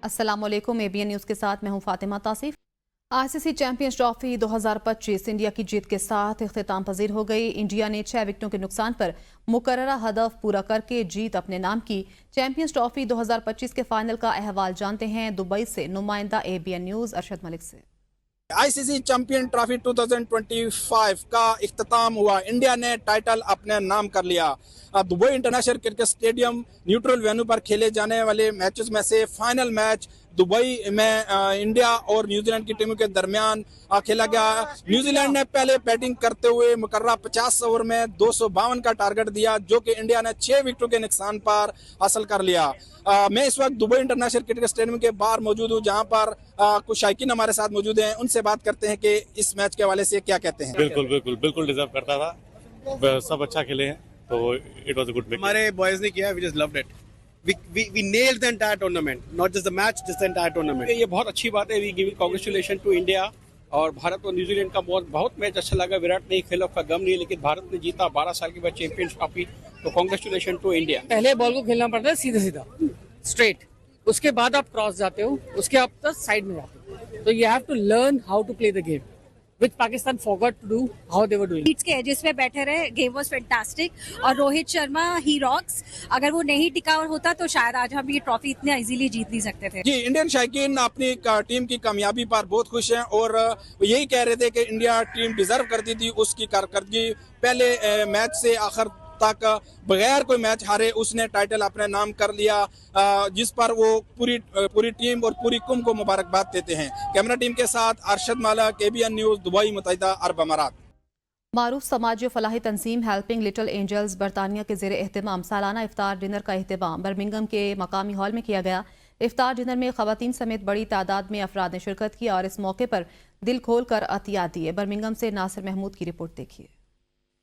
السلام علیکم ABN news کے ساتھ میں ہوں Fatima Tasif. ICC champions trophy 2025 India کی جیت کے ساتھ اختتام پذیر ہو گئی۔ انڈیا نے 6 وکٹوں کے نقصان پر مقررہ ہدف پورا کر کے جیت اپنے نام کی۔ چیمپئنز ٹرافی 2025 کے فائنل کا احوال جانتے ہیں دبئی سے نمائندہ ABN نیوز ارشد ملک سے۔ ICC چیمپئن ٹرافی 2025 کا اختتام ہوا۔ انڈیا نے ٹائٹل اپنے نام کر لیا۔ Dubai international cricket stadium neutral venue پر کھیلے جانے والے میچز میں سے فائنل میچ دبئی میں انڈیا اور نیوزی لینڈ کی ٹیموں کے درمیان کھیلا گیا۔ نیوزی لینڈ نے پہلے بیٹنگ کرتے ہوئے مقررہ 50 اوور میں 252 کا ٹارگٹ دیا، جو کہ انڈیا نے 6 وکٹوں کے نقصان پر حاصل کر لیا۔ میں اس وقت دبئی انٹرنیشنل کرکٹ اسٹیڈیم کے باہر موجود ہوں، جہاں پر کچھ شائقین ہمارے ساتھ موجود ہیں۔ ان سے بات کرتے ہیں کہ اس میچ کے حوالے سے کیا کہتے ہیں۔ بالکل ڈیزرو کرتا تھا، سب اچھا کھیلے ہیں، تو it was a good match. ہمارے بوائز نے کیا، we just load it. We nailed the entire tournament, not just the match, just the entire tournament. یہ بہت اچھی بات ہے۔ وی گیو کانگریچولیشن ٹو انڈیا۔ اور بھارت اور نیوزی لینڈ کا بہت میچ اچھا لگا۔ وراٹ نہیں کھیلا، کا غم نہیں، لیکن بھارت نے جیتا 12 سال کے بعد چیمپئن ٹرافی، تو کانگریچولیشن ٹو انڈیا۔ پہلے بال کو کھیلنا پڑتا ہے سیدھا سیدھا اسٹریٹ، اس کے بعد آپ کراس جاتے ہو، اس کے بعد سائڈ میں جاتے ہو، تو you have to learn how to play the game which Pakistan forgot to do how they were doing. Bats کے ایجز پہ بیٹھے رہے، گیم واز فینٹاسٹک، اور روہت شرما ہی راکس۔ اگر وہ نہیں ٹکا ہوتا تو شاید آج ہم یہ ٹرافی اتنے ایزیلی جیت نہیں سکتے تھے۔ جی، انڈین شائقین اپنی ٹیم کی کامیابی پر بہت خوش ہیں، اور یہی کہہ رہے تھے کہ انڈیا ٹیم ڈیزرو کرتی تھی اس کی کارکردگی۔ پہلے میچ سے آخر تک بغیر کوئی میچ ہارے اس نے ٹائٹل اپنے نام کر لیا، جس پر وہ پوری ٹیم اور پوری قوم کو مبارکباد دیتے ہیں۔ کیمرہ ٹیم کے ساتھ Arshad Malik, ABN news, Dubai, متحدہ عرب امارات۔ معروف سماجی و فلاحی تنظیم ہیلپنگ لٹل اینجلز برطانیہ کے زیر اہتمام سالانہ افطار ڈنر کا اہتمام برمنگھم کے مقامی ہال میں کیا گیا۔ افطار ڈنر میں خواتین سمیت بڑی تعداد میں افراد نے شرکت کی اور اس موقع پر دل کھول کر عطیات دیے۔ برمنگھم سے ناصر محمود کی رپورٹ دیکھیے۔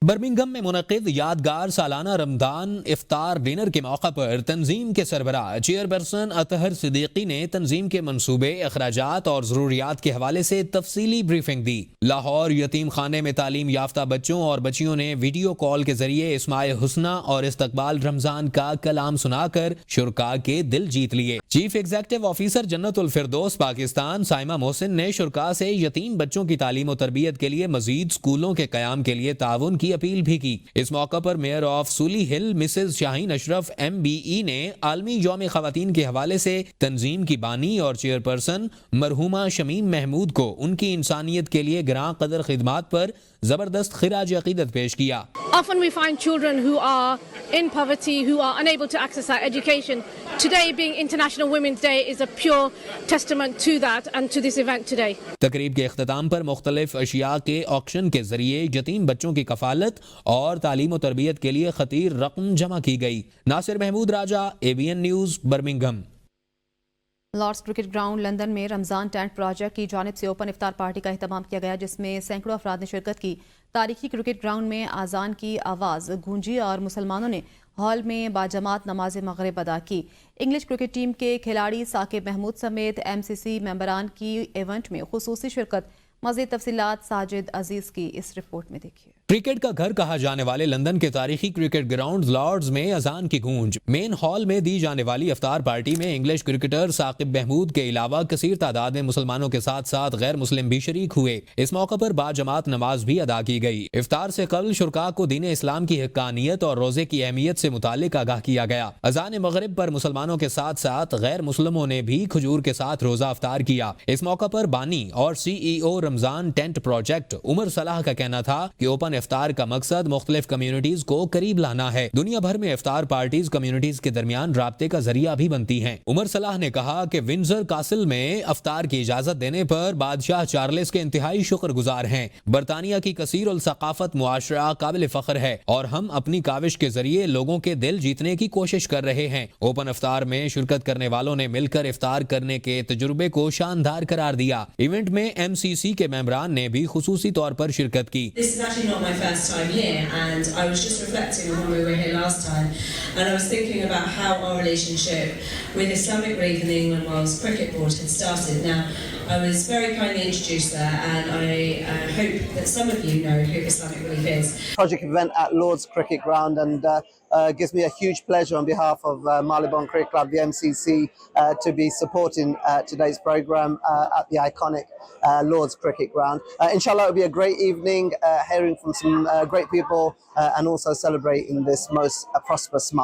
برمنگھم میں منعقد یادگار سالانہ رمضان افطار ڈنر کے موقع پر تنظیم کے سربراہ چیئرپرسن اطہر صدیقی نے تنظیم کے منصوبے، اخراجات اور ضروریات کے حوالے سے تفصیلی بریفنگ دی۔ لاہور یتیم خانے میں تعلیم یافتہ بچوں اور بچیوں نے ویڈیو کال کے ذریعے اسماء حسنہ اور استقبال رمضان کا کلام سنا کر شرکاء کے دل جیت لیے۔ چیف ایگزیکٹو آفیسر جنت الفردوس پاکستان سائمہ محسن نے شرکاء سے یتیم بچوں کی تعلیم و تربیت کے لیے مزید اسکولوں کے قیام کے لیے تعاون کی اپیل بھی کی۔ اس موقع پر میئر آف سولی ہل مسز شاہین اشرف MBE نے عالمی یوم خواتین کے حوالے سے تنظیم کی بانی اور چیئرپرسن مرحومہ شمیم محمود کو ان کی انسانیت کے لیے گراں قدر خدمات پر زبردست خراج عقیدت پیش کیا۔ Often we find children who are in poverty, who are unable to access that education. Today being International Women's Day is a pure testament to that and to this event today. تقریب کے اختتام پر مختلف اشیاء کے auction کے ذریعے یتیم بچوں کی کفالت اور تعلیم و تربیت کے لیے خطیر رقم جمع کی گئی۔ ناصر محمود راجہ، ABN news, Birmingham. Lords cricket ground London میں رمضان ٹینٹ پروجیکٹ کی جانب سے اوپن افطار پارٹی کا اہتمام کیا گیا، جس میں سینکڑوں افراد نے شرکت کی۔ تاریخی کرکٹ گراؤنڈ میں اذان کی آواز گونجی اور مسلمانوں نے ہال میں باجماعت نماز مغرب ادا کی۔ انگلش کرکٹ ٹیم کے کھلاڑی ثاقب محمود سمیت MCC ممبران کی ایونٹ میں خصوصی شرکت۔ مزید تفصیلات ساجد عزیز کی اس رپورٹ میں دیکھیے۔ کرکٹ کا گھر کہا جانے والے لندن کے تاریخی کرکٹ گراؤنڈ لارڈز میں اذان کی گونج۔ مین ہال میں دی جانے والی افطار پارٹی میں انگلش کرکٹر ثاقب محمود کے علاوہ کثیر تعداد میں مسلمانوں کے ساتھ ساتھ غیر مسلم بھی شریک ہوئے۔ اس موقع پر باجماعت نماز بھی ادا کی گئی۔ افطار سے قبل شرکاء کو دین اسلام کی حقانیت اور روزے کی اہمیت سے متعلق آگاہ کیا گیا۔ اذان مغرب پر مسلمانوں کے ساتھ ساتھ غیر مسلموں نے بھی کھجور کے ساتھ روزہ افطار کیا۔ اس موقع پر بانی اور CEO رمضان ٹینٹ پروجیکٹ عمر صلاح کا کہنا تھا کہ اوپن افطار کا مقصد مختلف کمیونٹیز کو قریب لانا ہے۔ دنیا بھر میں افطار پارٹیز کمیونٹیز کے درمیان رابطے کا ذریعہ بھی بنتی ہیں۔ عمر صلاح نے کہا کہ ونزر کاسل میں افطار کی اجازت دینے پر بادشاہ چارلس کے انتہائی شکر گزار ہیں۔ برطانیہ کی کثیر الثقافت معاشرہ قابل فخر ہے اور ہم اپنی کاوش کے ذریعے لوگوں کے دل جیتنے کی کوشش کر رہے ہیں۔ اوپن افطار میں شرکت کرنے والوں نے مل کر افطار کرنے کے تجربے کو شاندار قرار دیا۔ ایونٹ میں MCC کے ممبران نے بھی خصوصی طور پر شرکت کی۔ This is actually not my first time here, and I was just reflecting on when we were here last time, And I was thinking about how our relationship with Islamic Relief in the England Wales Cricket Board had started. Now, I was very kindly introduced there, and I hope that some of you know who Islamic Relief is. Project event at Lord's Cricket Ground, and gives me a huge pleasure on behalf of Marylebone Cricket Club, the MCC, to be supporting today's programme at the iconic Lord's Cricket Ground. Inshallah, it'll be a great evening, hearing from some great people and also celebrating this most prosperous month.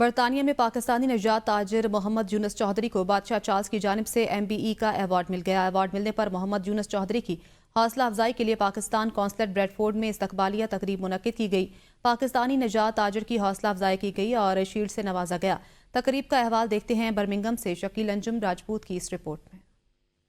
برطانیہ میں پاکستانی نژاد تاجر محمد یونس چودھری کو بادشاہ Charles کی جانب سے MBE کا ایوارڈ مل گیا۔ ایوارڈ ملنے پر محمد یونس چودھری کی حوصلہ افزائی کے لیے پاکستان قونصلیٹ بریڈ فورڈ میں استقبالیہ تقریب منعقد کی گئی۔ پاکستانی نژاد تاجر کی حوصلہ افزائی کی گئی اور شیلڈ سے نوازا گیا۔ تقریب کا احوال دیکھتے ہیں برمنگھم سے شکیل انجم راجپوت کی اس رپورٹ میں۔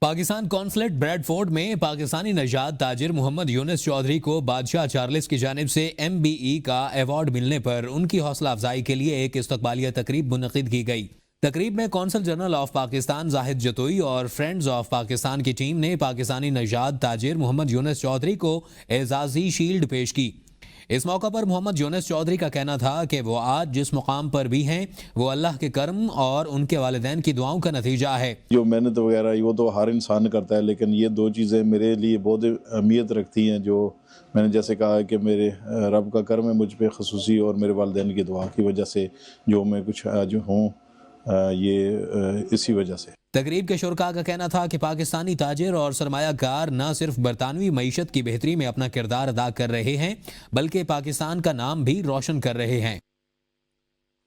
پاکستان قونصلیٹ بریڈ فورڈ میں پاکستانی نژاد تاجر محمد یونس چودھری کو بادشاہ چارلس کی جانب سے MBE کا ایوارڈ ملنے پر ان کی حوصلہ افزائی کے لیے ایک استقبالیہ تقریب منعقد کی گئی۔ تقریب میں قونصل جنرل آف پاکستان زاہد جتوئی اور فرینڈز آف پاکستان کی ٹیم نے پاکستانی نژاد تاجر محمد یونس چودھری کو اعزازی شیلڈ پیش کی۔ اس موقع پر محمد یونس چودھری کا کہنا تھا کہ وہ آج جس مقام پر بھی ہیں وہ اللہ کے کرم اور ان کے والدین کی دعاؤں کا نتیجہ ہے۔ جو محنت وغیرہ وہ تو ہر انسان کرتا ہے، لیکن یہ دو چیزیں میرے لیے بہت اہمیت رکھتی ہیں، جو میں نے جیسے کہا کہ میرے رب کا کرم ہے مجھ پہ خصوصی، اور میرے والدین کی دعا کی وجہ سے جو میں کچھ آج ہوں یہ اسی وجہ سے۔ تقریب کے شرکاء کا کہنا تھا کہ پاکستانی تاجر اور سرمایہ کار نہ صرف برطانوی معیشت کی بہتری میں اپنا کردار ادا کر رہے ہیں بلکہ پاکستان کا نام بھی روشن کر رہے ہیں۔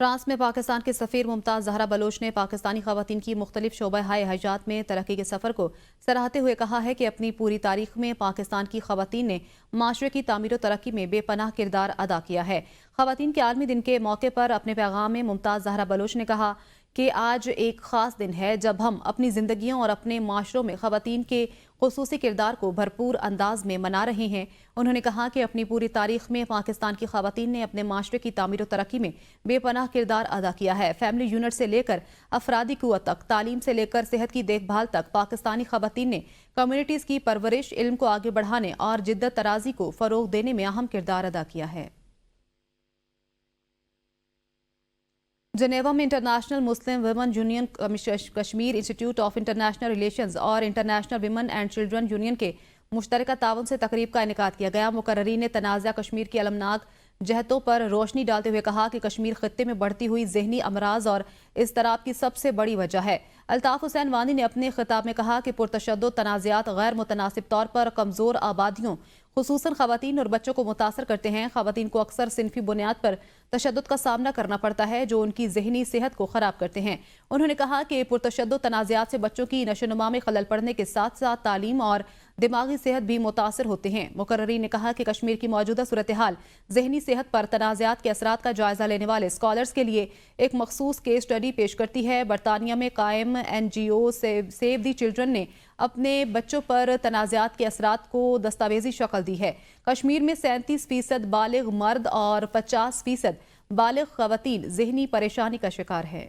فرانس میں پاکستان کے سفیر ممتاز زہرا بلوچ نے پاکستانی خواتین کی مختلف شعبہ حیات میں ترقی کے سفر کو سراہتے ہوئے کہا ہے کہ اپنی پوری تاریخ میں پاکستان کی خواتین نے معاشرے کی تعمیر و ترقی میں بے پناہ کردار ادا کیا ہے۔ خواتین کے عالمی دن کے موقع پر اپنے پیغام میں ممتاز زہرا بلوچ نے کہا کہ آج ایک خاص دن ہے جب ہم اپنی زندگیوں اور اپنے معاشروں میں خواتین کے خصوصی کردار کو بھرپور انداز میں منا رہے ہیں۔ انہوں نے کہا کہ اپنی پوری تاریخ میں پاکستان کی خواتین نے اپنے معاشرے کی تعمیر و ترقی میں بے پناہ کردار ادا کیا ہے۔ فیملی یونٹ سے لے کر افرادی قوت تک، تعلیم سے لے کر صحت کی دیکھ بھال تک، پاکستانی خواتین نے کمیونٹیز کی پرورش، علم کو آگے بڑھانے اور جدت طرازی کو فروغ دینے میں اہم کردار ادا کیا ہے۔ جنیوا میں international Muslim women union, Kashmir institute of international relations اور international women and children union کے مشترکہ تعاون سے تقریب کا انعقاد کیا گیا۔ مقررین نے تنازع کشمیر کی المناک جہتوں پر روشنی ڈالتے ہوئے کہا کہ کشمیر خطے میں بڑھتی ہوئی ذہنی امراض اور اضطراب کی سب سے بڑی وجہ ہے۔ الطاف حسین وانی نے اپنے خطاب میں کہا کہ پرتشدد تنازعات غیر متناسب طور پر کمزور آبادیوں خصوصاً خواتین اور بچوں کو متاثر کرتے ہیں۔ خواتین کو اکثر صنفی بنیاد پر تشدد کا سامنا کرنا پڑتا ہے جو ان کی ذہنی صحت کو خراب کرتے ہیں۔ انہوں نے کہا کہ پرتشدد تنازعات سے بچوں کی نشو و نما میں خلل پڑنے کے ساتھ ساتھ تعلیم اور دماغی صحت بھی متاثر ہوتے ہیں۔ مقررین نے کہا کہ کشمیر کی موجودہ صورتحال ذہنی صحت پر تنازعات کے اثرات کا جائزہ لینے والے اسکالرز کے لیے ایک مخصوص کیس اسٹڈی پیش کرتی ہے۔ برطانیہ میں قائم NGO سیو دی چلڈرن نے اپنے بچوں پر تنازعات کے اثرات کو دستاویزی شکل دی ہے۔ کشمیر میں 37% بالغ مرد اور 50% بالغ خواتین ذہنی پریشانی کا شکار ہے۔